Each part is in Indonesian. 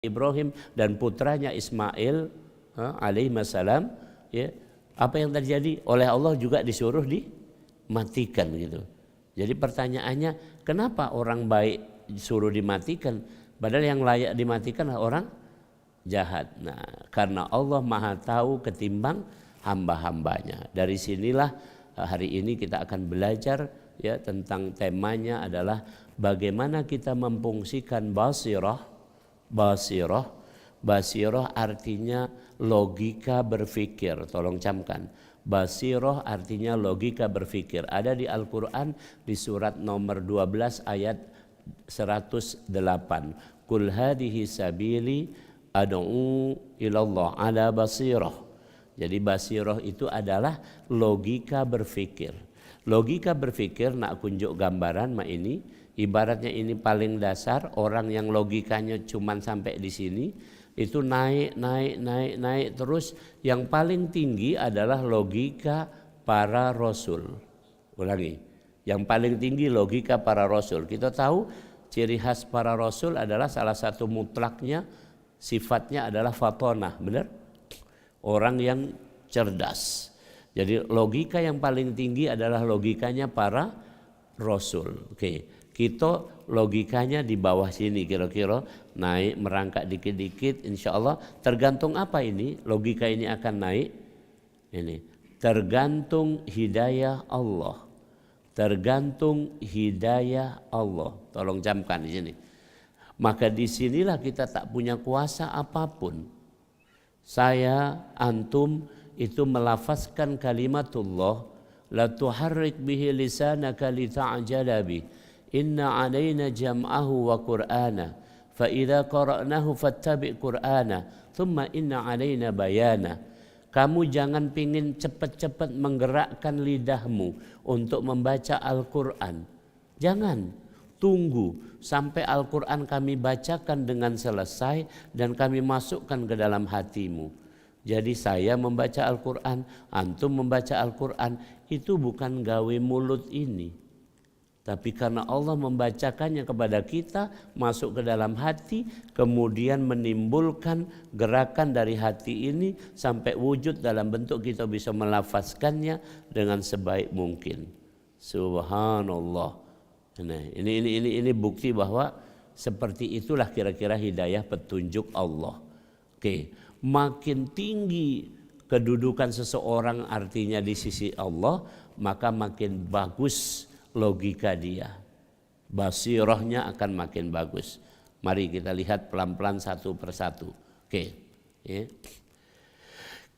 Ibrahim dan putranya Ismail alaihissalam, ya, apa yang terjadi? Oleh Allah juga disuruh dimatikan gitu. Jadi pertanyaannya, kenapa orang baik disuruh dimatikan, padahal yang layak dimatikan adalah orang jahat? Nah, karena Allah Maha tahu ketimbang hamba-hambanya. Dari sinilah hari ini kita akan belajar, ya, tentang temanya adalah bagaimana kita memfungsikan basirah. Basirah artinya logika berpikir. Tolong camkan. Basirah artinya logika berpikir. Ada di Al-Quran di surat nomor 12 ayat 108. Qul hadhihi sabili ad'u ilallah ala basirah. Jadi basirah itu adalah logika berpikir. Logika berpikir, nak kunjuk gambaran mak ini. Ibaratnya ini paling dasar, orang yang logikanya cuma sampai di sini, itu naik terus. Yang paling tinggi adalah logika para rasul. Ulangi, yang paling tinggi logika para rasul. Kita tahu ciri khas para rasul adalah salah satu mutlaknya, sifatnya adalah fatonah, benar? Orang yang cerdas. Jadi logika yang paling tinggi adalah logikanya para rasul. Oke. Kita logikanya di bawah sini, kira-kira naik merangkak dikit-dikit, insya Allah. Tergantung apa ini? Logika ini akan naik. Ini tergantung hidayah Allah. Tergantung hidayah Allah. Tolong camkan di sini. Maka disinilah kita tak punya kuasa apapun. Saya, antum itu melafazkan kalimatullah, la tuharrik bihi lisanaka li ta'jala bih. Inna alaina jam'ahu wa qur'ana fa idza qara'nahu fattabi' qur'ana thumma inna alaina bayana. Kamu jangan pingin cepat-cepat menggerakkan lidahmu untuk membaca Al-Qur'an. Jangan, tunggu sampai Al-Qur'an kami bacakan dengan selesai dan kami masukkan ke dalam hatimu. Jadi saya membaca Al-Qur'an, antum membaca Al-Qur'an, itu bukan gawe mulut ini. Tapi karena Allah membacakannya kepada kita, masuk ke dalam hati, kemudian menimbulkan gerakan dari hati ini sampai wujud dalam bentuk kita bisa melafazkannya dengan sebaik mungkin. Subhanallah. Nah, ini bukti bahwa seperti itulah kira-kira hidayah petunjuk Allah. Oke, makin tinggi kedudukan seseorang artinya di sisi Allah, maka makin bagus logika dia, basirahnya akan makin bagus. Mari kita lihat pelan-pelan satu persatu. Oke, ya.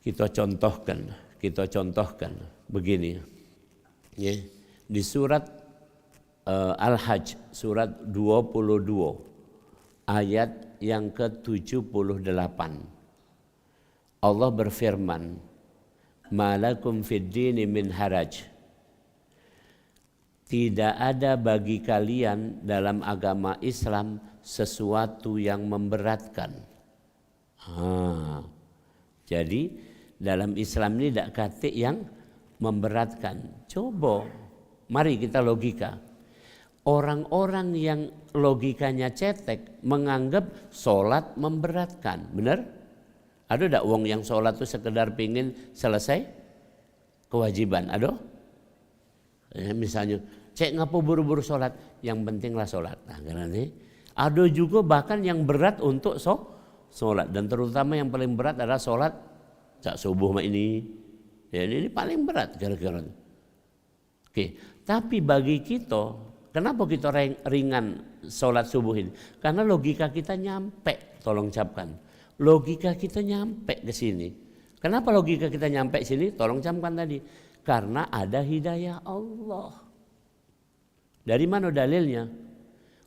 Kita contohkan begini, ya. Di surat Al-Hajj surat 22 ayat yang ke-78, Allah berfirman, malakum fid dini min haraj. Tidak ada bagi kalian dalam agama Islam sesuatu yang memberatkan. Jadi dalam Islam ini tidak kata yang memberatkan. Coba, mari kita logika. Orang-orang yang logikanya cetek menganggap sholat memberatkan. Benar? Ada tak wong yang sholat itu sekedar pingin selesai kewajiban? Ada? Ya, misalnya, cek ngapo buru-buru sholat, yang pentinglah sholat. Nah, karena ini ada juga bahkan yang berat untuk sholat, dan terutama yang paling berat adalah sholat cak subuh ini. Ya, ini paling berat kira-kira. Oke, tapi bagi kita, kenapa kita ringan sholat subuh ini? Karena logika kita nyampe, tolong camkan. Logika kita nyampe ke sini. Kenapa logika kita nyampe sini? Tolong camkan tadi. Karena ada hidayah Allah. Dari mana dalilnya?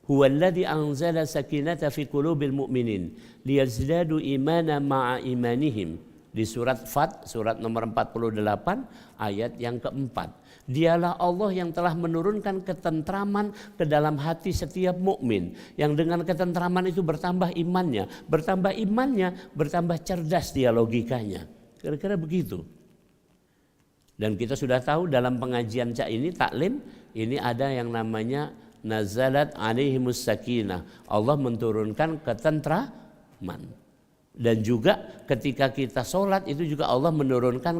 Huwallazi anzala sakinata fi qulubil mu'minin liyazdadu imana ma'a imanihim. Di surat Fat, surat nomor 48 ayat yang keempat. Dialah Allah yang telah menurunkan ketentraman ke dalam hati setiap mukmin, yang dengan ketentraman itu bertambah imannya, bertambah cerdas dia logikanya. Kira-kira begitu. Dan kita sudah tahu dalam pengajian cak ini, taklim, ini ada yang namanya nazalat alaihimus sakinah. Allah menurunkan Dan juga ketika kita sholat itu juga Allah menurunkan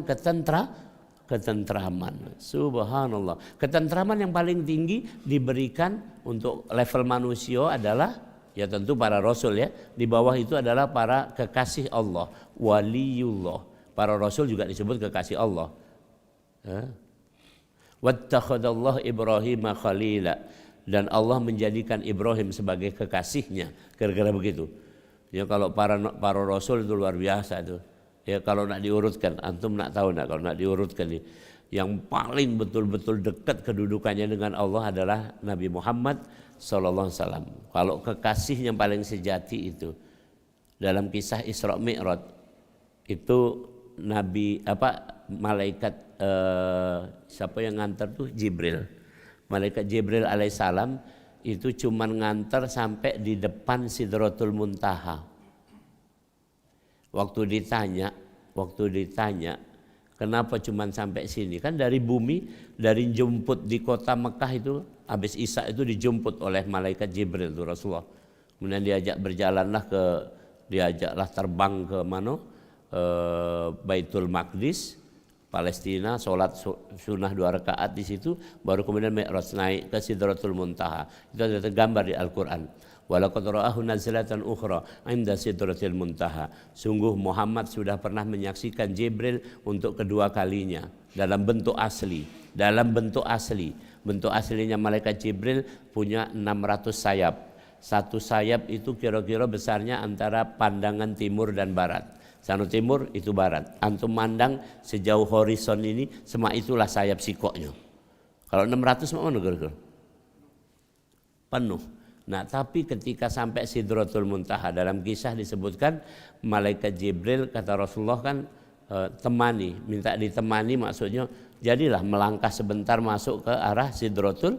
ketentraman. Subhanallah. Ketentraman yang paling tinggi diberikan untuk level manusia adalah ya tentu para rasul ya. Di bawah itu adalah para kekasih Allah, waliullah. Para rasul juga disebut kekasih Allah. Wattakhadallahu Ibrahim khalila, dan Allah menjadikan Ibrahim sebagai kekasihnya. Kira-kira begitu. Ya kalau para rasul itu luar biasa itu. Ya kalau nak diurutkan, antum nak tahu nak kalau nak diurutkan nih, yang paling betul-betul dekat kedudukannya dengan Allah adalah Nabi Muhammad sallallahu alaihi wasallam. Kalau kekasih yang paling sejati itu dalam kisah Isra Mi'raj itu malaikat siapa yang nganter tuh Jibril. Malaikat Jibril alaihissalam itu cuman nganter sampai di depan Sidratul Muntaha. Waktu ditanya kenapa cuman sampai sini, kan dari bumi, dari jemput di kota Mekah itu habis Isya itu dijemput oleh malaikat Jibril itu Rasulullah. Kemudian diajaklah terbang ke mana? Baitul Maqdis, Palestina, sholat sunnah 2 rakaat di situ, baru kemudian Mi'raj naik ke Sidratul Muntaha. Itu ada tergambar di Al-Quran. Walaqad ra'ahu nazlatan ukhra 'inda Sidratil Muntaha. Sungguh Muhammad sudah pernah menyaksikan Jibril untuk kedua kalinya dalam bentuk asli. Bentuk aslinya malaikat Jibril punya 600 sayap. Satu sayap itu kira-kira besarnya antara pandangan timur dan barat. Sana timur itu barat. Antum mandang sejauh horizon ini, semua itulah sayap sikoknya. Kalau 600 mana kira-kira? Penuh. Nah, tapi ketika sampai Sidratul Muntaha, dalam kisah disebutkan malaikat Jibril kata Rasulullah kan minta ditemani, maksudnya jadilah melangkah sebentar masuk ke arah Sidratul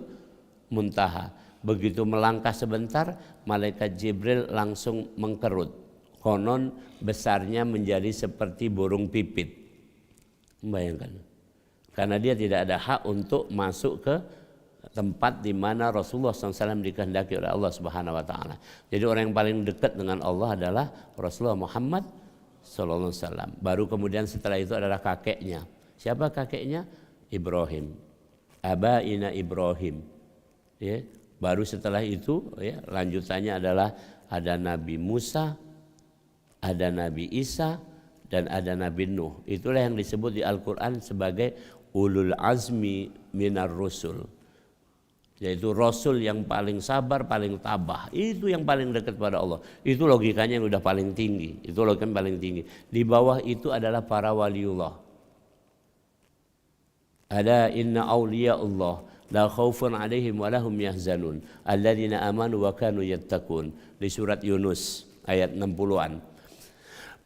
Muntaha. Begitu melangkah sebentar, malaikat Jibril langsung mengkerut. Konon besarnya menjadi seperti burung pipit. Bayangkan. Karena dia tidak ada hak untuk masuk ke tempat di mana Rasulullah SAW dikehendaki oleh Allah Subhanahu wa taala. Jadi orang yang paling dekat dengan Allah adalah Rasulullah Muhammad sallallahu alaihi wasallam. Baru kemudian setelah itu adalah kakeknya. Siapa kakeknya? Ibrahim. Abaina Ibrahim. Ya. Baru setelah itu ya, lanjutannya adalah ada Nabi Musa, ada Nabi Isa, dan ada Nabi Nuh. Itulah yang disebut di Al-Quran sebagai ulul azmi minar rusul, yaitu Rasul yang paling sabar, paling tabah. Itu yang paling dekat pada Allah. Itu logikanya yang udah paling tinggi. Itu logikanya paling tinggi. Di bawah itu adalah para waliullah. Ada inna awliya Allah la khaufun alaihim wa lahum yahzanun alladzina amanu wa kanu yattaqun. Di surat Yunus ayat 60-an.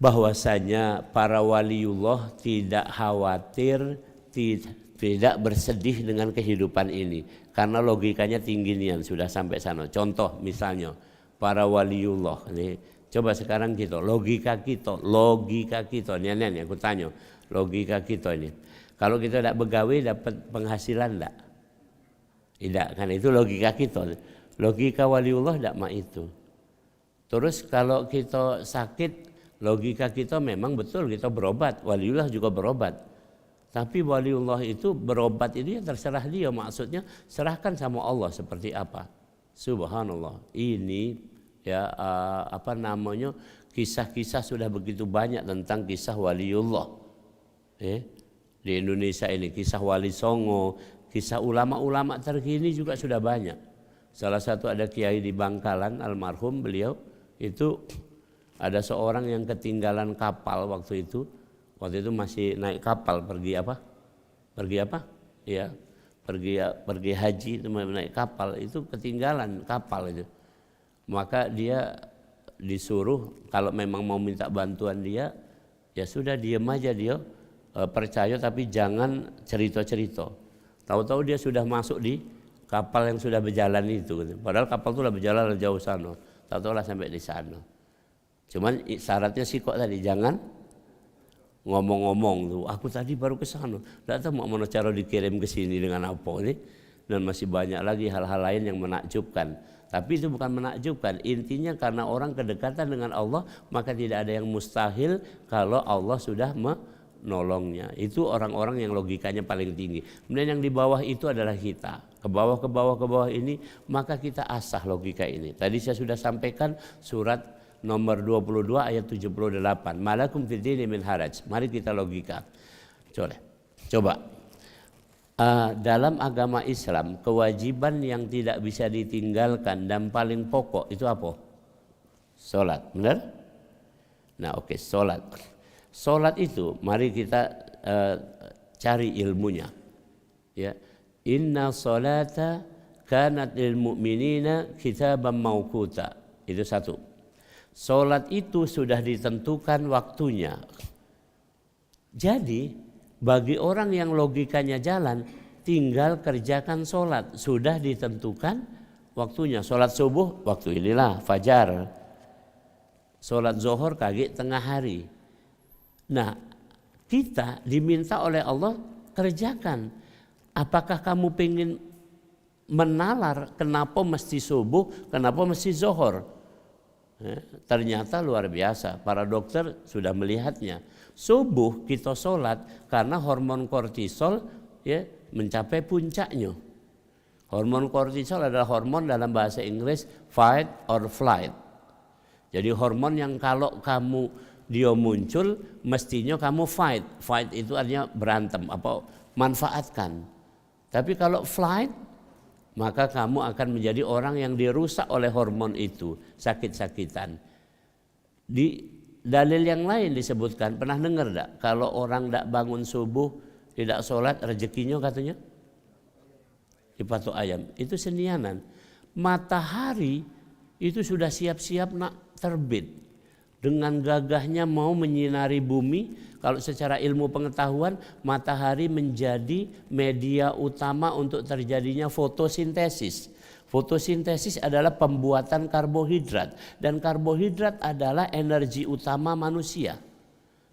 Bahwasanya para waliullah tidak khawatir, tidak bersedih dengan kehidupan ini, karena logikanya tinggi nian, sudah sampai sana. Contoh misalnya para waliullah ini, coba sekarang kita logika kita nian aku tanya, logika kita ini, kalau kita tidak begawe dapat penghasilan tidak? Tidak, kan itu logika kita. Logika waliullah tidak mah itu. Terus kalau kita sakit, logika kita memang betul kita berobat, waliullah juga berobat. Tapi waliullah itu berobat itu ya terserah dia, maksudnya serahkan sama Allah seperti apa. Subhanallah. Ini ya kisah-kisah sudah begitu banyak tentang kisah waliullah. Di Indonesia ini kisah Wali Songo, kisah ulama-ulama terkini juga sudah banyak. Salah satu ada kiai di Bangkalan almarhum, beliau itu ada seorang yang ketinggalan kapal waktu itu masih naik kapal pergi haji, itu naik kapal, itu ketinggalan kapal itu. Maka dia disuruh kalau memang mau minta bantuan dia, ya sudah diam aja, dia percaya tapi jangan cerita-cerita. Tahu-tahu dia sudah masuk di kapal yang sudah berjalan itu, padahal kapal itu sudah berjalan jauh sana, tahu-tahu lah sampai di sana. Cuman syaratnya sih kok tadi jangan ngomong-ngomong tuh, aku tadi baru ke sana, tidak tahu mau cara dikirim ke sini dengan apa ini. dan masih banyak lagi hal-hal lain yang menakjubkan. Tapi itu bukan menakjubkan, intinya karena orang kedekatan dengan Allah maka tidak ada yang mustahil kalau Allah sudah menolongnya. Itu orang-orang yang logikanya paling tinggi. Kemudian yang di bawah itu adalah kita. Ke bawah ini maka kita asah logika ini. Tadi saya sudah sampaikan surat nomor 22 ayat 78. Malakum fid dini min haraj. Mari kita logika. Coba. Dalam agama Islam kewajiban yang tidak bisa ditinggalkan dan paling pokok itu apa? Salat, benar? Nah, oke, salat. Salat itu mari kita cari ilmunya. Ya. Inna salata kanat lil mu'minina kitaban mauquta. Itu satu. Salat itu sudah ditentukan waktunya. Jadi bagi orang yang logikanya jalan, tinggal kerjakan salat, sudah ditentukan waktunya. Salat subuh waktu inilah fajar. Salat zuhur kaki tengah hari. Nah, kita diminta oleh Allah kerjakan. Apakah kamu pengen menalar kenapa mesti subuh, kenapa mesti zuhur? Ternyata luar biasa, para dokter sudah melihatnya. Subuh kita sholat karena hormon kortisol ya mencapai puncaknya. Hormon kortisol adalah hormon dalam bahasa Inggris fight or flight. Jadi hormon yang kalau kamu dia muncul mestinya kamu fight. Fight itu artinya berantem apa manfaatkan. Tapi kalau flight maka kamu akan menjadi orang yang dirusak oleh hormon itu, sakit-sakitan. Di dalil yang lain disebutkan, pernah dengar enggak? Kalau orang tidak bangun subuh, tidak sholat, rezekinya katanya dipatok ayam. Itu senianan. Matahari itu sudah siap-siap nak terbit. Dengan gagahnya mau menyinari bumi. Kalau secara ilmu pengetahuan, matahari menjadi media utama untuk terjadinya fotosintesis. Fotosintesis adalah pembuatan karbohidrat. Dan karbohidrat adalah energi utama manusia.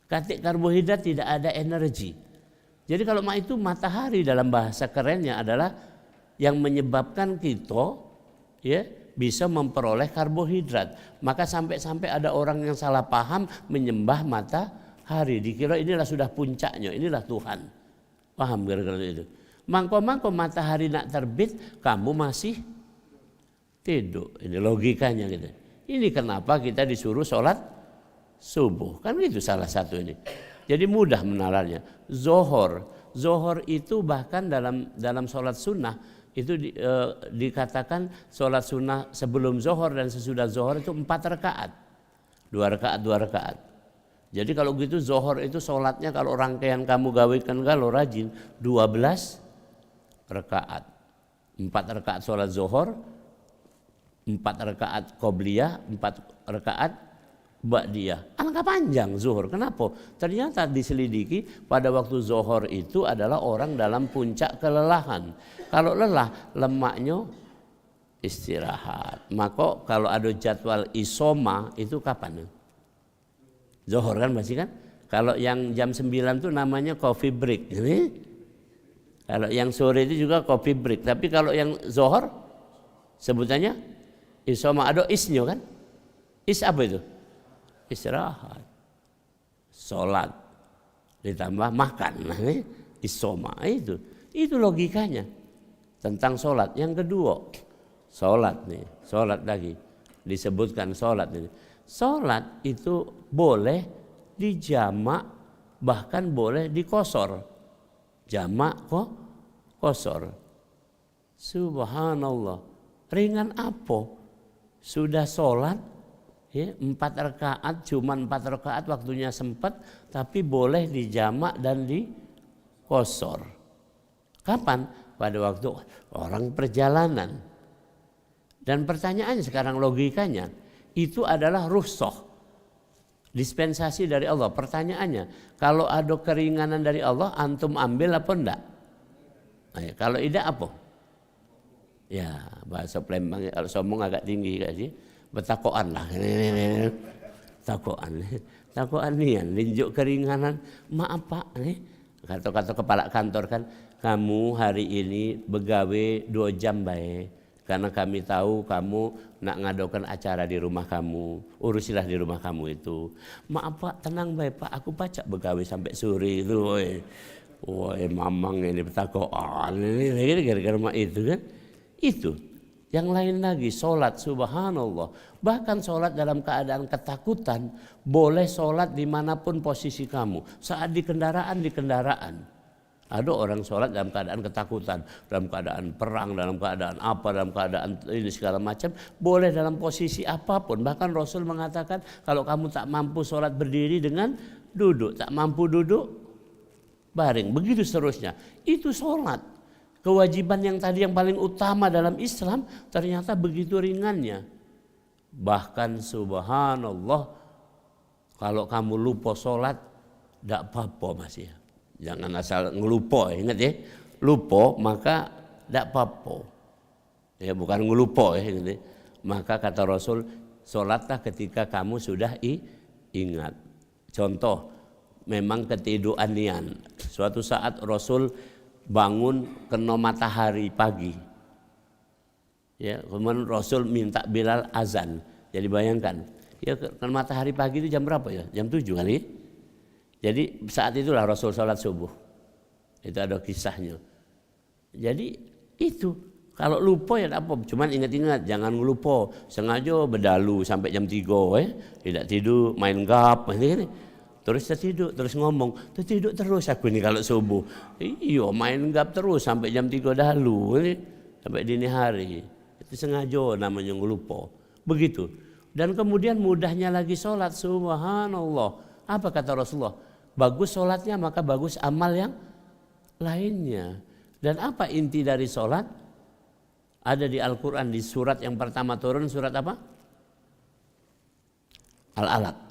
Ketika karbohidrat tidak ada energi. Jadi kalau itu matahari dalam bahasa kerennya adalah yang menyebabkan kita ya bisa memperoleh karbohidrat. Maka sampai-sampai ada orang yang salah paham menyembah matahari, dikira inilah sudah puncaknya, inilah Tuhan. Paham gara-gara itu. Mangko-mangko matahari nak terbit, kamu masih tidur. Ini logikanya gitu. Ini kenapa kita disuruh sholat subuh. Kan itu salah satu ini. Jadi mudah menalarnya. Zohor itu bahkan dalam sholat sunnah itu dikatakan sholat sunnah sebelum zohor dan sesudah zohor itu 4 rakaat. 2 rakaat. Jadi kalau gitu zohor itu sholatnya kalau rangkaian kamu gawekan kalau rajin 12 rakaat. 4 rakaat sholat zohor, 4 rakaat qobliyah, 4 rakaat ba'diyah. Alangkah panjang zuhur. Kenapa? Ternyata diselidiki pada waktu zuhur itu adalah orang dalam puncak kelelahan. Kalau lelah, lemaknya istirahat. Maka kalau ada jadwal isoma itu kapan? Zuhur kan masih kan? Kalau yang jam 9 itu namanya coffee break. Kalau yang sore itu juga coffee break. Tapi kalau yang zuhur sebutannya isoma, ada isnya kan? Is apa itu? Istirahat, sholat, ditambah makan, isoma itu logikanya tentang sholat. Yang kedua, sholat lagi disebutkan sholat ini. Sholat itu boleh dijamak, bahkan boleh dikosor. Jamak kok kosor. Subhanallah, ringan apa? Sudah sholat. Ya, 4 rakaat, cuma 4 rakaat waktunya sempat, tapi boleh dijamak dan dikosor. Kapan? Pada waktu orang perjalanan. Dan pertanyaannya sekarang logikanya, itu adalah rukhsah, dispensasi dari Allah. Pertanyaannya, kalau ada keringanan dari Allah, antum ambil apa enggak? Nah, ya, kalau tidak apa? Ya, bahasa Palembang kalau sombong agak tinggi gak sih? Betakoan lah, takoan nian, linjuk keringanan, maaf pak, kata kepala kantor kan, kamu hari ini begawe 2 jam baik, karena kami tahu kamu nak ngadakan acara di rumah kamu, urusilah di rumah kamu itu. Maaf Pak, tenang baik Pak, aku pacak begawe sampai sore itu. Woi mamang ini petakoan ini gara-gara mak itu kan. Itu. Yang lain lagi sholat, subhanallah. Bahkan sholat dalam keadaan ketakutan, boleh sholat dimanapun posisi kamu. Saat di kendaraan, di kendaraan. Ada orang sholat dalam keadaan ketakutan, dalam keadaan perang, dalam keadaan apa, dalam keadaan ini segala macam. Boleh dalam posisi apapun. Bahkan Rasul mengatakan kalau kamu tak mampu sholat berdiri dengan duduk, tak mampu duduk baring, begitu seterusnya. Itu sholat. Kewajiban yang tadi yang paling utama dalam Islam ternyata begitu ringannya. Bahkan subhanallah, kalau kamu lupa sholat, tidak apa-apa Mas ya. Jangan asal ngelupa, ingat ya. Lupa maka tidak apa-apa. Ya bukan ngelupa ya. Gitu. Maka kata Rasul, sholatlah ketika kamu sudah ingat. Contoh, memang ketiduran nian. Suatu saat Rasul bangun kena matahari pagi. Ya, kemudian Rasul minta Bilal azan. Jadi bayangkan, ya kena matahari pagi itu jam berapa ya? Jam 7 kali. Jadi saat itulah Rasul sholat subuh. Itu ada kisahnya. Jadi itu kalau lupa ya apa? Cuman ingat-ingat jangan lupa. Sengaja berdalu sampai jam 3 tidak tidur, main gap ini. Terus tertidur, terus ngomong, tertidur terus aku ini kalau subuh. Iya main gap terus sampai jam 3 dahulu, ini, sampai dini hari. Itu sengaja namanya ngelupa. Begitu. Dan kemudian mudahnya lagi sholat, subhanallah. Apa kata Rasulullah? Bagus sholatnya maka bagus amal yang lainnya. Dan apa inti dari sholat? Ada di Al-Quran di surat yang pertama turun, surat apa? Al-Alaq.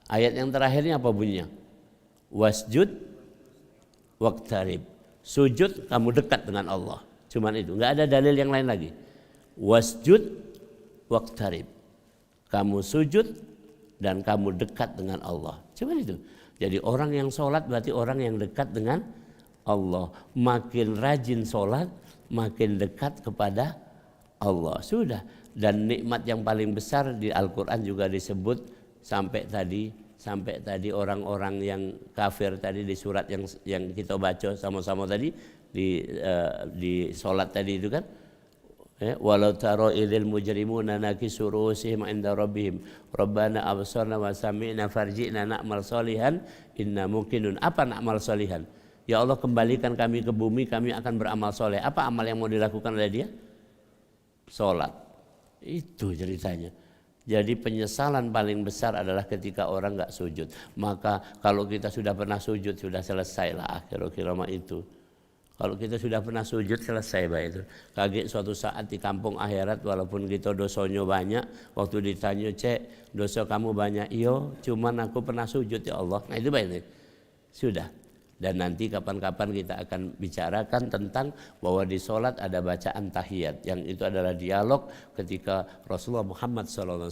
Ayat yang terakhirnya apa bunyinya? Wasjud waqtarib. Sujud kamu dekat dengan Allah. Cuman itu, enggak ada dalil yang lain lagi. Wasjud waqtarib. Kamu sujud dan kamu dekat dengan Allah. Cuman itu. Jadi orang yang sholat berarti orang yang dekat dengan Allah. Makin rajin sholat, makin dekat kepada Allah. Sudah. Dan nikmat yang paling besar di Al-Quran juga disebut sampai tadi orang-orang yang kafir tadi di surat yang kita baca sama-sama tadi di salat tadi itu kan, walau taro idil mujrimuna nakisu ru'usihim inda rabbihim rabbana absarna wa sami'na farji'na na'mal salihan inna muqinun. Apa na'mal salihan? Ya Allah, kembalikan kami ke bumi, kami akan beramal soleh. Apa amal yang mau dilakukan oleh dia? Salat. Itu ceritanya. Jadi penyesalan paling besar adalah ketika orang enggak sujud. Maka kalau kita sudah pernah sujud, sudah selesai lah kira-kira itu. Kalau kita sudah pernah sujud, selesai bah itu. Kaget suatu saat di kampung akhirat, walaupun kita dosanya banyak, waktu ditanya, cek dosa kamu banyak? Iyo, cuman aku pernah sujud ya Allah. Nah itu baik. Sudah. Dan nanti kapan-kapan kita akan bicarakan tentang bahwa di sholat ada bacaan tahiyat, yang itu adalah dialog ketika Rasulullah Muhammad SAW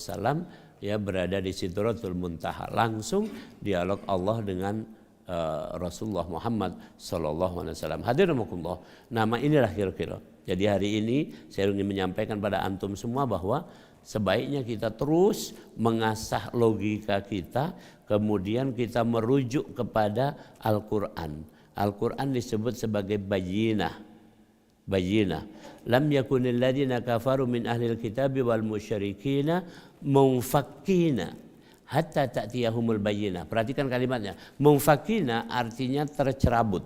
ya berada di Sidratul Muntaha, langsung dialog Allah dengan Rasulullah Muhammad SAW. Hadirinkumullah, nama inilah kira-kira. Jadi hari ini saya ingin menyampaikan pada antum semua bahwa sebaiknya kita terus mengasah logika kita, kemudian kita merujuk kepada Al-Quran. Al-Quran disebut sebagai bayyinah. Bayyinah. Lam yakunil ladina kafaru min ahlil kitabi wal musyrikina munfakkina hatta ta'tiyahumul bayyinah. Perhatikan kalimatnya. Munfakkina artinya tercerabut.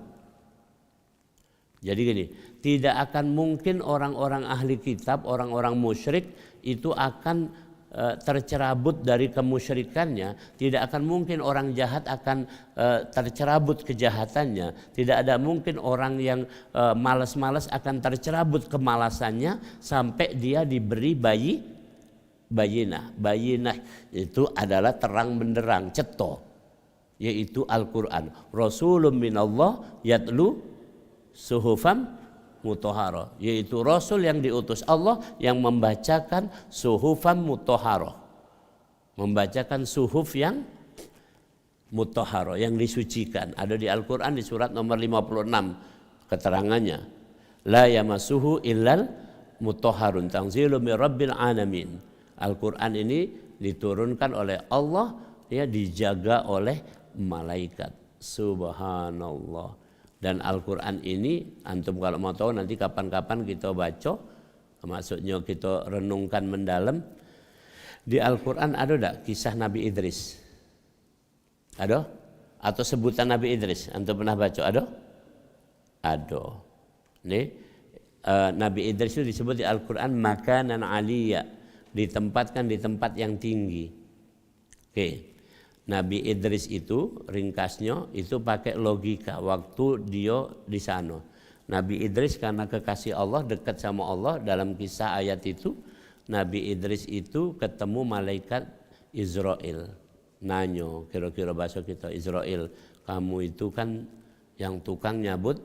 Jadi gini, tidak akan mungkin orang-orang ahli kitab, orang-orang musyrik itu akan tercerabut dari kemusyrikannya. Tidak akan mungkin orang jahat akan tercerabut kejahatannya. Tidak ada mungkin orang yang malas-malas akan tercerabut kemalasannya sampai dia diberi bayinah. Bayinah itu adalah terang benderang, ceto, yaitu Al-Quran. Rasulun minallah yatlu suhufam mutahharah, yaitu Rasul yang diutus Allah yang membacakan suhufan mutahharah, membacakan suhuf yang mutahharo, yang disucikan. Ada di Al-Qur'an di surat nomor 56 keterangannya. La yamassuhu illal mutahharun tanzilu mir rabbil alamin. Al-Qur'an ini diturunkan oleh Allah, ya, dijaga oleh malaikat. Subhanallah. Dan Al-Qur'an ini antum kalau mau tahu nanti kapan-kapan kita baca, maksudnya kita renungkan mendalam. Di Al-Qur'an ada enggak kisah Nabi Idris? Ada? Atau sebutan Nabi Idris? Antum pernah baca? Ada. Nih, Nabi Idris itu disebut di Al-Qur'an makanan aliyya, ditempatkan di tempat yang tinggi. Oke. Nabi Idris itu ringkasnya itu pakai logika waktu dia di sana. Nabi Idris karena kekasih Allah, dekat sama Allah, dalam kisah ayat itu Nabi Idris itu ketemu malaikat Israel. Nanyo, kira-kira bahasa kita Israel, kamu itu kan yang tukang nyabut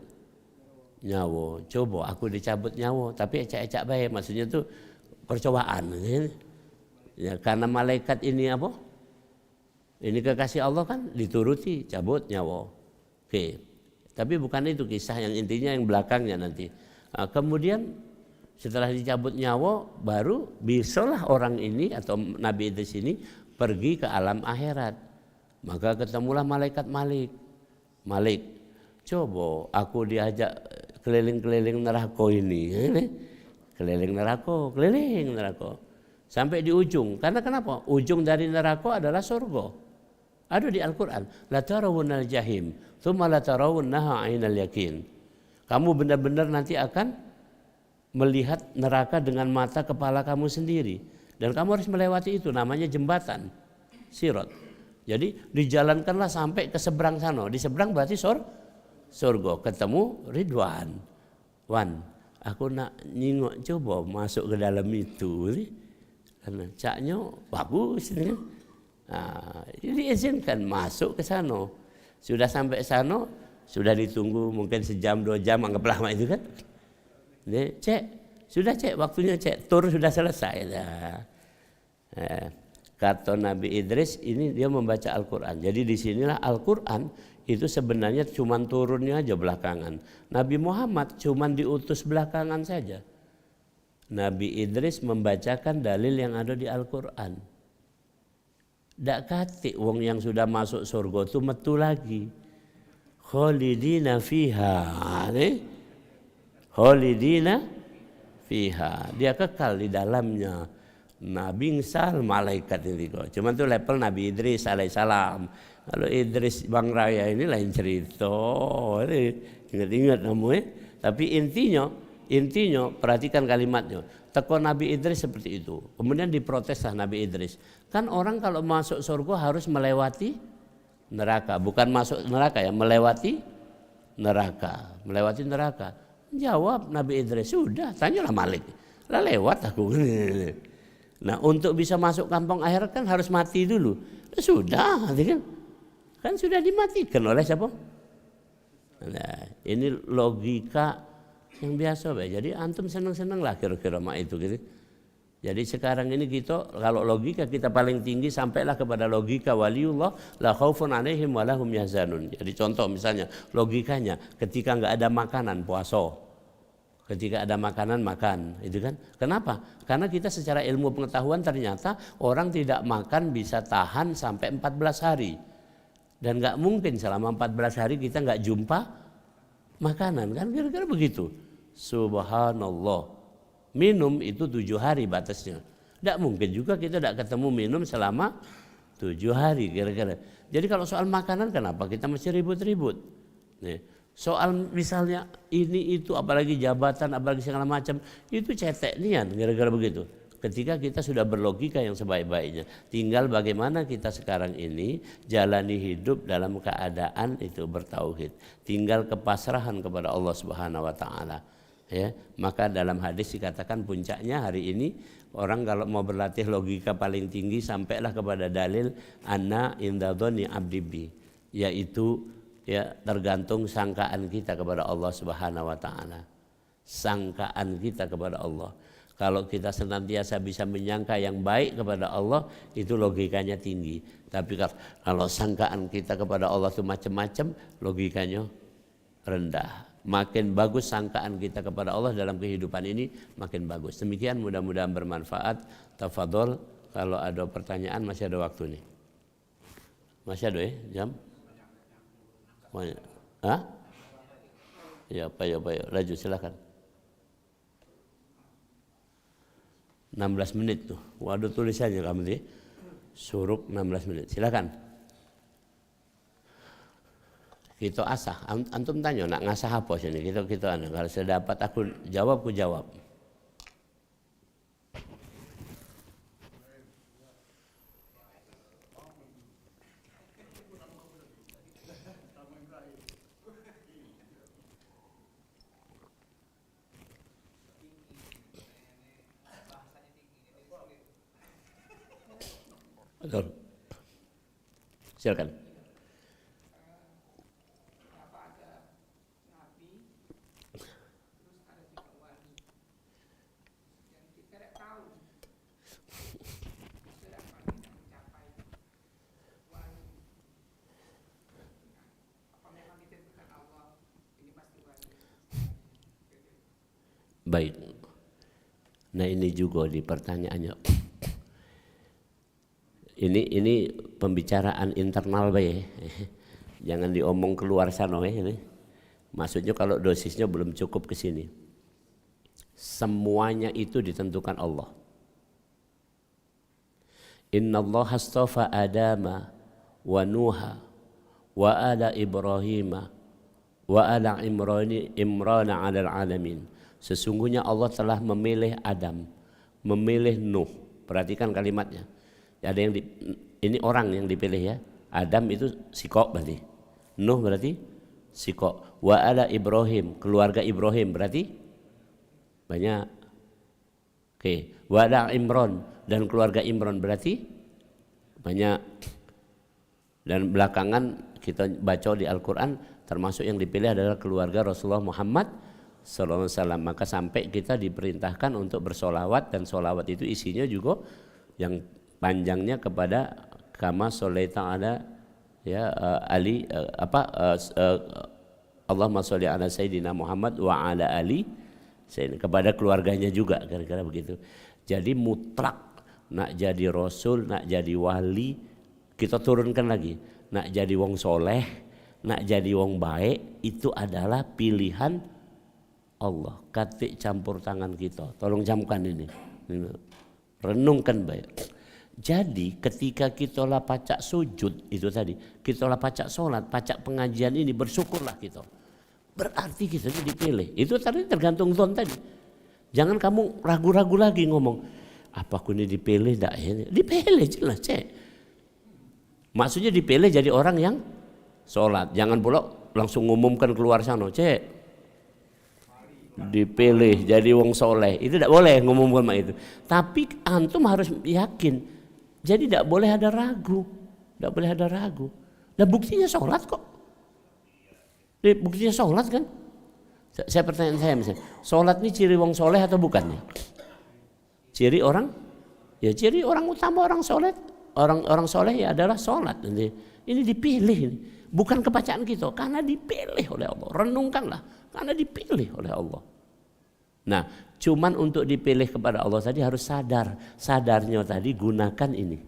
nyawa. Coba aku dicabut nyawa, tapi ecak-ecak baik, maksudnya tuh percobaan. Ya, karena malaikat ini apa? Ini kekasih Allah kan, dituruti, cabut nyawa. Oke. Tapi bukan itu kisah yang intinya yang belakangnya nanti. Nah, kemudian setelah dicabut nyawa, baru bisalah orang ini atau Nabi Idris ini pergi ke alam akhirat. Maka ketemulah malaikat Malik. Coba aku diajak keliling-keliling neraka ini. Keliling neraka. Sampai di ujung. Karena kenapa? Ujung dari neraka adalah surga. Ada di Al-Qur'an. La tarawunnal jahim, tsumma la tarawunnaha 'ainal yakin. Kamu benar-benar nanti akan melihat neraka dengan mata kepala kamu sendiri. Dan kamu harus melewati itu, namanya jembatan Sirat. Jadi dijalankanlah sampai ke seberang sana. Di seberang berarti surga. Ketemu Ridwan. Aku nak nyingok coba masuk ke dalam itu. Karena caknya bagus. Nah, jadi izinkan masuk ke sana. Sudah sampai sana, sudah ditunggu mungkin sejam 2 jam, anggaplah lama itu kan. Ini cek, waktunya cek, tur sudah selesai. Kata Nabi Idris ini dia membaca Al-Quran. Jadi disinilah Al-Quran itu sebenarnya cuma turunnya aja belakangan. Nabi Muhammad cuma diutus belakangan saja. Nabi Idris membacakan dalil yang ada di Al-Quran. Dak katik wong yang sudah masuk surga itu metu lagi. Khalidina fiha. Khalidina fiha. Dia kekal di dalamnya. Nabi ngesal malaikat ini kok. Cuman itu level Nabi Idris alaihissalam. Kalau Idris Bang Raya ini lain cerita. Ingat-ingat namanya. Tapi intinya perhatikan kalimatnya. Teko Nabi Idris seperti itu. Kemudian diproteslah Nabi Idris. Kan orang kalau masuk surga harus melewati neraka. Bukan masuk neraka ya, melewati neraka. Jawab Nabi Idris, sudah, tanyalah Malik. Lah lewat aku. Nah, untuk bisa masuk kampung akhirat kan harus mati dulu. Sudah, kan sudah dimatikan oleh siapa? Nah, ini logika yang biasa, jadi antum senang-senang lah kira-kira mak itu gitu. Jadi sekarang ini kita kalau logika kita paling tinggi sampailah kepada logika waliullah la khaufun alaihim wa lahum yahzanun. Jadi contoh misalnya logikanya ketika enggak ada makanan puasa. Ketika ada makanan makan, itu kan. Kenapa? Karena kita secara ilmu pengetahuan ternyata orang tidak makan bisa tahan sampai 14 hari. Dan enggak mungkin selama 14 hari kita enggak jumpa makanan, kan kira-kira begitu. Subhanallah. Minum itu 7 hari batasnya. Tidak mungkin juga kita tidak ketemu minum selama 7 hari kira-kira. Jadi kalau soal makanan kenapa kita mesti ribut-ribut? Nih, soal misalnya ini itu apalagi jabatan apalagi segala macam itu cetek nian kira-kira begitu. Ketika kita sudah berlogika yang sebaik-baiknya, tinggal bagaimana kita sekarang ini jalani hidup dalam keadaan itu bertauhid. Tinggal kepasrahan kepada Allah Subhanahu wa taala. Ya, maka dalam hadis dikatakan puncaknya hari ini orang kalau mau berlatih logika paling tinggi sampailah kepada dalil anna inda dzanni abdi bi, yaitu ya tergantung sangkaan kita kepada Allah Subhanahu wa taala. Sangkaan kita kepada Allah. Kalau kita senantiasa bisa menyangka yang baik kepada Allah, itu logikanya tinggi. Tapi kalau sangkaan kita kepada Allah itu macam-macam, logikanya rendah. Makin bagus sangkaan kita kepada Allah dalam kehidupan ini, makin bagus. Demikian, mudah-mudahan bermanfaat. Tafadhol, kalau ada pertanyaan masih ada waktu nih. Masih ada ya jam? Hah? Ya, Pak, Raju silakan. 16 menit tuh. Waduh, tulisannya kamu nih. Suruh 16 menit. Silakan. Kita asah. Antum tanya nak ngasah apa sini? Kita kalau saya dapat aku jawab. Betul. Silakan. Baik. Nah, ini juga di pertanyaannya. Ini pembicaraan internal baik. Jangan diomong keluar sana ini. Maksudnya kalau dosisnya belum cukup ke sini. Semuanya itu ditentukan Allah. Innallaha astafa Adama wa Nuha wa ala Ibrahim wa ala Imrana 'alal alamin. Sesungguhnya Allah telah memilih Adam, memilih Nuh. Perhatikan kalimatnya. Ada yang ini orang yang dipilih ya. Adam itu sikok berarti. Nuh berarti sikok. Wa ala Ibrahim, keluarga Ibrahim berarti banyak. Oke. Wa ala Imran, dan keluarga Imran berarti banyak. Dan belakangan kita baca di Al-Quran termasuk yang dipilih adalah keluarga Rasulullah Muhammad sallallahu alaihi wasallam. Maka sampai kita diperintahkan untuk bersolawat, dan solawat itu isinya juga yang panjangnya kepada kama sholaita ala ya ali Allahumma sholli ala sayyidina Muhammad wa ala ali kepada keluarganya juga, kira-kira begitu. Jadi mutlak nak jadi rasul, nak jadi wali, kita turunkan lagi. Nak jadi wong soleh, nak jadi wong baik, itu adalah pilihan Allah. Katik campur tangan kita. Tolong camkan ini. Renungkan baik. Jadi ketika kita lah pacak sujud itu tadi, kita lah pacak sholat, pacak pengajian ini, bersyukurlah kita. Berarti kita dipilih. Itu tadi tergantung zon tadi. Jangan kamu ragu-ragu lagi ngomong, apa aku ini dipilih enggak ya? Dipilih jelas, cek. Maksudnya dipilih jadi orang yang sholat. Jangan pula langsung ngumumkan keluar sana, cek. Dipilih jadi wong soleh. Itu tidak boleh ngumumkan itu. Tapi antum harus yakin. Jadi tidak boleh ada ragu. Tidak boleh ada ragu. Nah buktinya sholat kok. Buktinya sholat kan. Saya pertanyaan saya misalnya, sholat ini ciri wong soleh atau bukan? Ciri orang? Ya ciri orang utama orang soleh. Orang soleh ya adalah sholat. Ini dipilih. Bukan kebacaan kita. Karena dipilih oleh Allah. Renungkanlah. Karena dipilih oleh Allah. Nah, cuman untuk dipilih kepada Allah tadi harus sadar. Sadarnya tadi gunakan ini.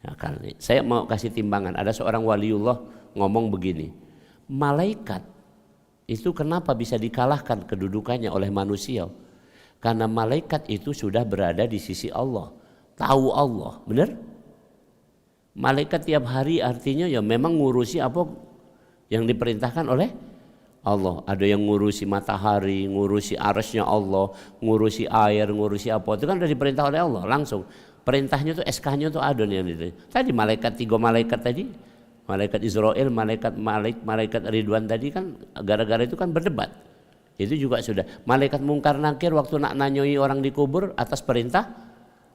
Nah, saya mau kasih timbangan. Ada seorang waliullah ngomong begini. Malaikat itu kenapa bisa dikalahkan kedudukannya oleh manusia? Karena malaikat itu sudah berada di sisi Allah. Tahu Allah, benar? Malaikat tiap hari artinya ya memang ngurusi apa yang diperintahkan oleh Allah. Ada yang ngurusi matahari, ngurusi arasnya Allah, ngurusi air, ngurusi apa. Itu kan sudah diperintah oleh Allah langsung. Perintahnya tuh SK-nya tuh ada nih. Tadi malaikat, 3 malaikat tadi, malaikat Israel, malaikat Ridwan tadi kan gara-gara itu kan berdebat. Itu juga sudah. Malaikat Mungkar Nakir waktu nak nanyoi orang dikubur atas perintah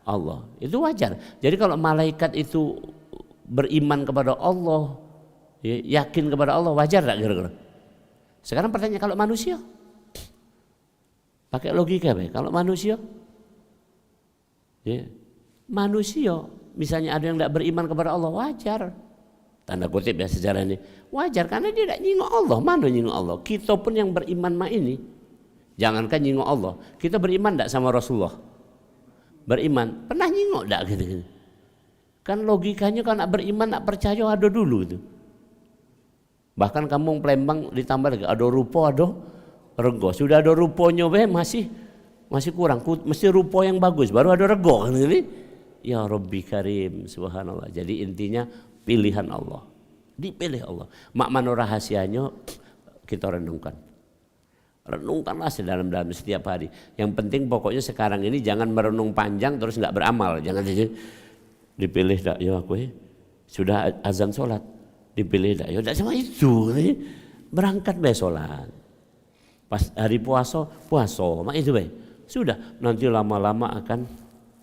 Allah. Itu wajar. Jadi kalau malaikat itu beriman kepada Allah, yakin kepada Allah, wajar tak kira-kira? Sekarang pertanyaan kalau manusia, Pakai logika, Pak. Kalau manusia, ya, manusia, misalnya ada yang tidak beriman kepada Allah, wajar. Tanda kutip ya sejarah ini, wajar karena dia tidak nyinggung Allah. Mana nyinggung Allah? Kita pun yang beriman mah ini, jangankan nyinggung Allah, kita beriman tidak sama Rasulullah? Beriman, pernah nyinggung tidak gitu? Kan logikanya kalau nak beriman, nak percaya ada dulu itu. Bahkan kampung Palembang ditambah lagi, ada rupa, ada rego. Sudah ada rupanya, masih kurang. Mesti rupa yang bagus, baru ada rego. Ya Rabbi Karim, subhanallah. Jadi intinya pilihan Allah, dipilih Allah. Makna rahasianya kita renungkanlah sedalam-dalam setiap hari. Yang penting pokoknya sekarang ini jangan merenung panjang terus nggak beramal. Jangan dipilih dak ya aku sudah azan sholat, dipilih dak ya dak sama itu. Berangkat be sholat, pas hari puasa mak itu be sudah, nanti lama-lama akan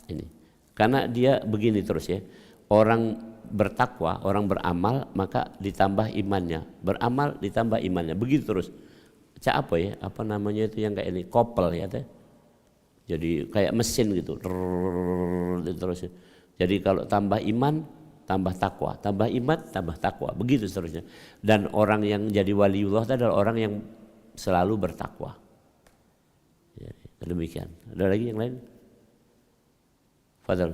ini. Karena dia begini terus ya, orang bertakwa, orang beramal maka ditambah imannya, beramal ditambah imannya, begitu terus. Apa ya, apa namanya itu yang kayak ini, kopel ya teh. Jadi kayak mesin gitu terus. Jadi kalau tambah iman tambah takwa, tambah iman tambah takwa, begitu seterusnya. Dan orang yang jadi waliullah itu adalah orang yang selalu bertakwa ya, demikian. Ada lagi yang lain? Fadal.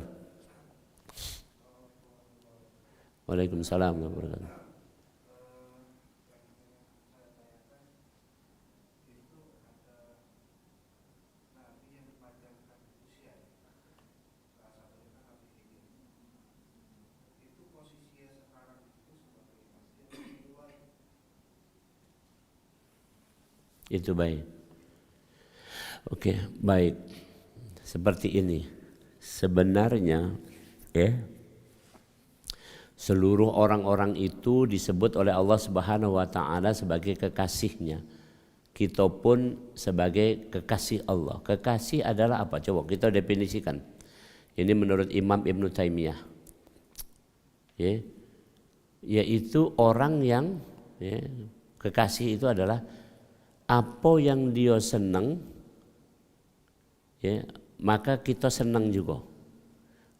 Waalaikumsalam warahmatullahi wabarakatuh. Itu baik. Oke, baik. Seperti ini. Sebenarnya ya, seluruh orang-orang itu disebut oleh Allah Subhanahu wa taala sebagai kekasihnya. Kita pun sebagai kekasih Allah. Kekasih adalah apa? Coba kita definisikan. Ini menurut Imam Ibn Taimiyah. Ya, yaitu orang yang ya, kekasih itu adalah apa yang dia senang ya, maka kita senang juga.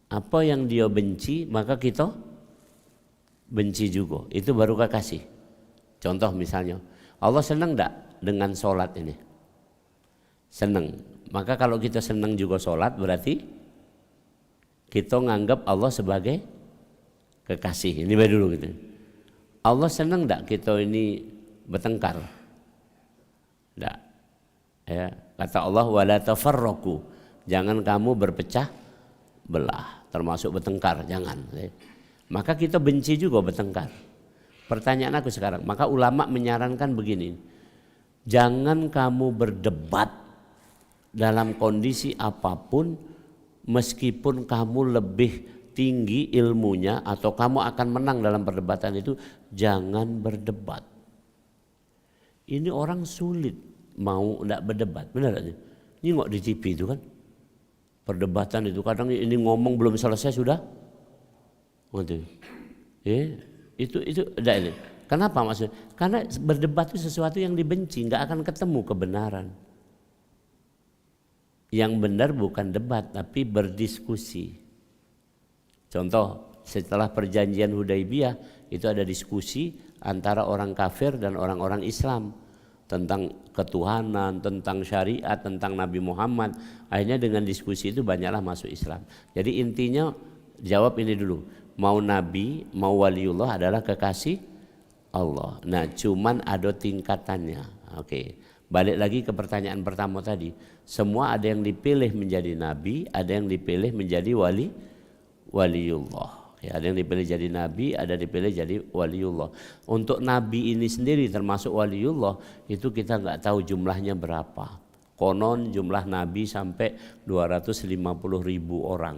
Apa yang dia benci maka kita benci juga. Itu baru kekasih. Contoh misalnya, Allah senang enggak dengan sholat ini? Senang. Maka kalau kita senang juga sholat, berarti kita nganggap Allah sebagai kekasih. Ini baru dulu gitu. Allah senang enggak kita ini bertengkar? Enggak. Ya, kata Allah wala tafarraqu. Jangan kamu berpecah belah, termasuk bertengkar, jangan. Maka kita benci juga bertengkar. Pertanyaan aku sekarang, maka ulama menyarankan begini. Jangan kamu berdebat dalam kondisi apapun, meskipun kamu lebih tinggi ilmunya atau kamu akan menang dalam perdebatan itu, jangan berdebat. Ini orang sulit mau tidak berdebat, benar aja. Nyingok di TV itu kan, perdebatan itu kadang ini ngomong belum selesai sudah, itu tidak ini. Kenapa maksudnya? Karena berdebat itu sesuatu yang dibenci, nggak akan ketemu kebenaran. Yang benar bukan debat, tapi berdiskusi. Contoh, setelah perjanjian Hudaibiyah itu ada diskusi antara orang kafir dan orang-orang Islam tentang ketuhanan, tentang syariat, tentang Nabi Muhammad. Akhirnya dengan diskusi itu banyaklah masuk Islam. Jadi intinya jawab ini dulu, mau Nabi, mau waliullah adalah kekasih Allah. Nah cuman ada tingkatannya. Oke, balik lagi ke pertanyaan pertama tadi. Semua ada yang dipilih menjadi Nabi, ada yang dipilih menjadi waliullah. Ya, ada yang dipilih jadi nabi, ada yang dipilih jadi waliullah. Untuk nabi ini sendiri termasuk waliullah itu kita nggak tahu jumlahnya berapa. Konon jumlah nabi sampai 250.000 orang.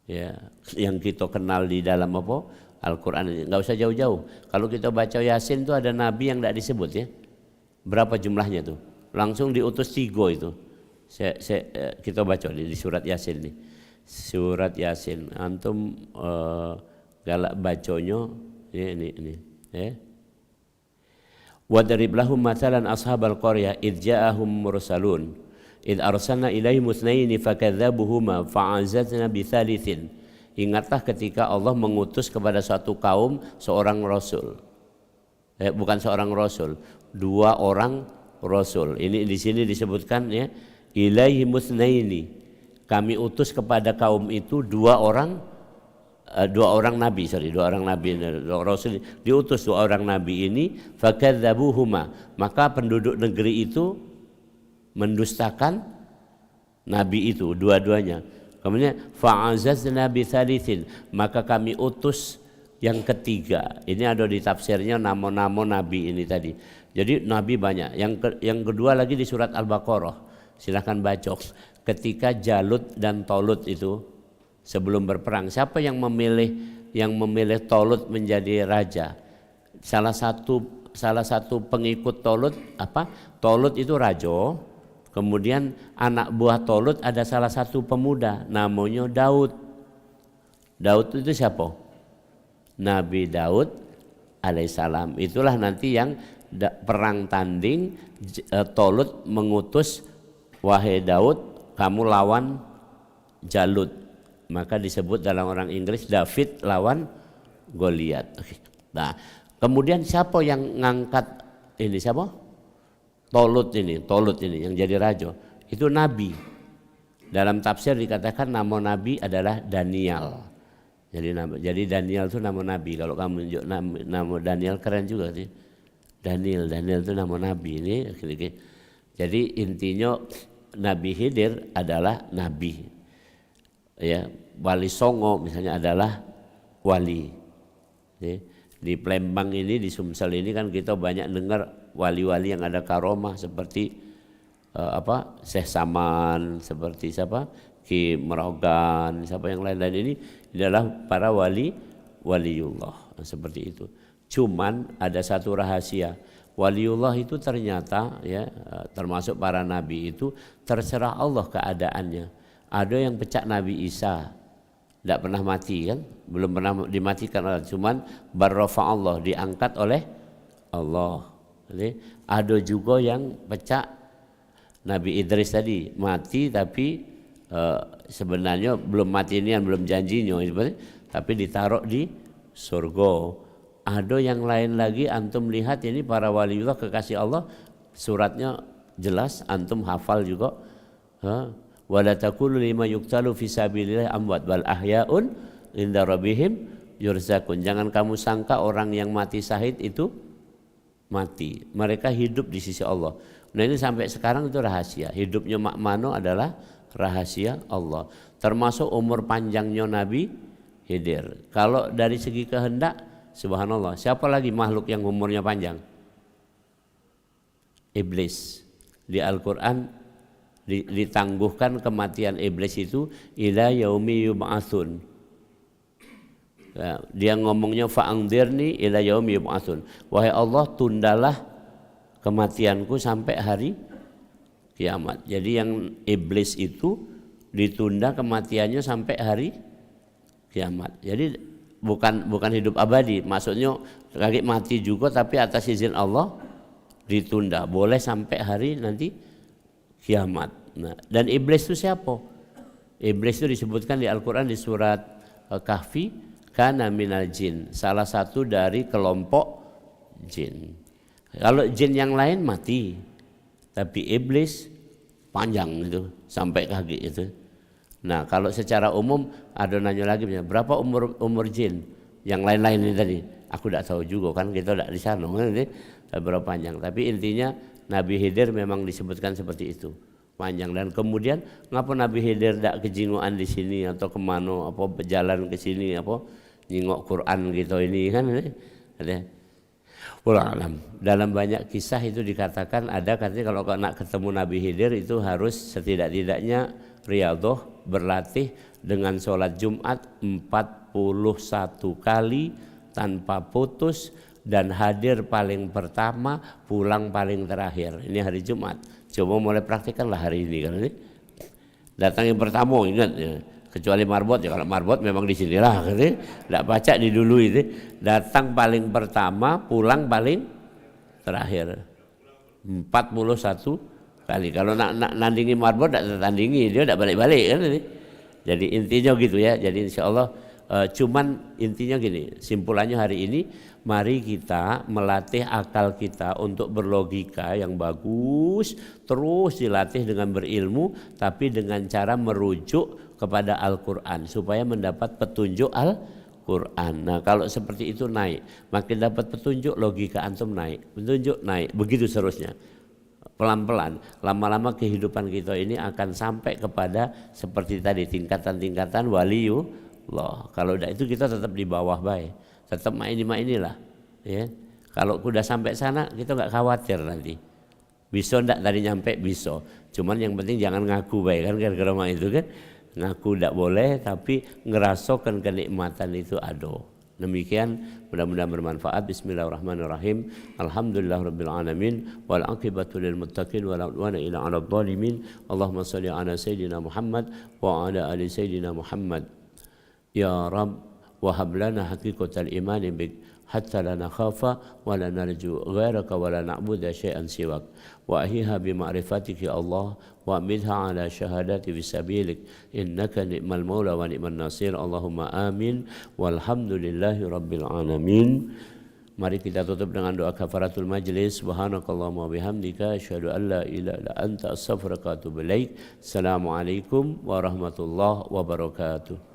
Ya, yang kita kenal di dalam apa? Al-Qur'an ini. Nggak usah jauh-jauh. Kalau kita baca Yasin itu ada nabi yang nggak disebut ya. Berapa jumlahnya tuh? Langsung diutus 3 itu. Kita baca di surat Yasin nih. Surat Yasin antum galak baconya ini ya. Wadrib lahum mathalan ashabal qaryah id ja'ahum mursalun id arsalna ilaihim itsnaini fakadzabuhuma fa'azazna bitsalitsin. Ingatlah ketika Allah mengutus kepada suatu kaum seorang rasul. Bukan seorang rasul, dua orang rasul. Ini di sini disebutkan ya, ilaihim itsnaini. Kami utus kepada kaum itu dua orang nabi, rasul diutus dua orang nabi ini, fakadzabuhuma, maka penduduk negeri itu mendustakan nabi itu dua-duanya. Kemudian fa'azazna bitsalitsin, maka kami utus yang ketiga. Ini ada di tafsirnya nama-nama nabi ini tadi. Jadi nabi banyak. Yang kedua lagi di surat Al-Baqarah. Silahkan baca. Ketika Jalut dan Tolut itu sebelum berperang, siapa yang memilih Tolut menjadi raja? Salah satu pengikut Tolut apa? Tolut itu raja. Kemudian anak buah Tolut ada salah satu pemuda namanya Daud. Daud itu siapa? Nabi Daud alaihissalam. Itulah nanti yang perang tanding, Tolut mengutus, wahai Daud, kamu lawan Jalut. Maka disebut dalam orang Inggris David lawan Goliat. Nah, kemudian siapa yang ngangkat ini, siapa? Tolut ini yang jadi raja. Itu nabi. Dalam tafsir dikatakan nama nabi adalah Daniel. Jadi Daniel itu nama nabi. Kalau kamu tunjuk nama Daniel keren juga sih. Daniel itu nama nabi ini. Jadi intinya Nabi Khidir adalah nabi. Ya, Wali Songo misalnya adalah wali. Ya, di Palembang ini, di Sumsel ini kan kita banyak dengar wali-wali yang ada karomah seperti Syekh Saman, seperti siapa? Ki Merogan, siapa yang lain-lain ini adalah para waliullah seperti itu. Cuman ada satu rahasia. Waliullah itu ternyata ya, termasuk para nabi itu terserah Allah keadaannya. Ada yang pecah Nabi Isa, tidak pernah mati kan, belum pernah dimatikan Allah, cuman barrafa Allah, diangkat oleh Allah. Jadi, ada juga yang pecah Nabi Idris tadi, mati tapi sebenarnya belum mati ini, belum janjinya, tapi ditaruh di surga. Ada yang lain lagi, antum lihat ini para waliullah kekasih Allah, suratnya jelas, antum hafal juga. Wala taqulu lima yuqtalu fi sabilillah amwat bal ahyaun inda rabbihim yurzaqun. Jangan kamu sangka orang yang mati syahid itu mati, mereka hidup di sisi Allah. Nah ini sampai sekarang itu rahasia. Hidupnya Mak Mano adalah rahasia Allah. Termasuk umur panjangnya Nabi Khidir. Kalau dari segi kehendak, subhanallah, siapa lagi makhluk yang umurnya panjang? Iblis. Di Al-Quran ditangguhkan kematian iblis itu ila yaumi yub'atsun. Dia ngomongnya fa'angdirni ila yaumi yub'atsun. Wahai Allah, tundalah kematianku sampai hari kiamat. Jadi yang iblis itu ditunda kematiannya sampai hari kiamat. Jadi bukan hidup abadi, maksudnya kaki mati juga tapi atas izin Allah ditunda, boleh sampai hari nanti kiamat. Nah, dan iblis itu siapa? Iblis itu disebutkan di Al-Quran di surat Kahfi, kana minal jin, salah satu dari kelompok jin. Kalau jin yang lain mati, tapi iblis panjang itu sampai kaki itu. Nah, kalau secara umum ada nanya lagi, berapa umur jin? Yang lain-lain ini tadi, aku tidak tahu juga kan, kita tidak di sana berapa panjang. Tapi intinya Nabi Khidir memang disebutkan seperti itu, panjang. Dan kemudian ngapa Nabi Khidir tidak kejinguan di sini atau kemana, apa berjalan ke sini, apa nyingok Quran gitu ini kan ada. Wallahu alam. Dalam banyak kisah itu dikatakan ada katanya kalau nak ketemu Nabi Khidir itu harus setidak-tidaknya riyadhah, berlatih dengan sholat Jumat 41 kali tanpa putus, dan hadir paling pertama, pulang paling terakhir. Ini hari Jumat. Coba mulai praktikkanlah hari ini kan. Datang yang pertama, ingat ya. Kecuali marbot ya, kalau marbot memang di sinilah gitu. Enggak baca di dulu itu. Datang paling pertama, pulang paling terakhir 41 kali. Kalau nak nandingi marbot tidak tertandingi, dia tidak balik-balik kan. Jadi intinya gitu ya. Jadi insya Allah cuman intinya gini, simpulannya hari ini mari kita melatih akal kita untuk berlogika yang bagus, terus dilatih dengan berilmu, tapi dengan cara merujuk kepada Al-Quran supaya mendapat petunjuk Al-Quran. Nah kalau seperti itu naik, makin dapat petunjuk, logika antum naik, petunjuk naik, begitu seterusnya. Pelan-pelan, lama-lama kehidupan kita ini akan sampai kepada seperti tadi tingkatan-tingkatan waliullah. Kalau udah itu kita tetap di bawah baik, tetap main-mainilah ya. Kalau udah sampai sana kita nggak khawatir nanti. Bisa ndak tadi nyampe bisa. Cuman yang penting jangan ngaku baik kan gara-gara itu kan. Ngaku ndak boleh tapi ngerasakan kenikmatan itu ada. Demikian mudah-mudahan bermanfaat. Bismillahirrahmanirrahim. Alhamdulillahirabbil alamin wal aqibatu lil muttaqin wala udwana illa 'alal zalimin. Allahumma shalli ala sayidina Muhammad wa ala ali sayidina Muhammad. Ya Rabb wa hab lana haqiqatal iman bik hatta la nakhafa wa la narju ghairaka wa la na'budu syai'an siwak wa ahiha bi ma'rifatika Allah wa amidha ala syahadati fisabilik innaka ni'mal maula wa ni'man nasir. Allahumma amin walhamdulillahi rabbil alamin. Mari kita tutup dengan doa kafaratul majlis. Subhanakallahumma wa bihamdika asyhadu an la ilaha illa anta astaghfiruka wa atubu ilaik. Assalamualaikum warahmatullahi wabarakatuh.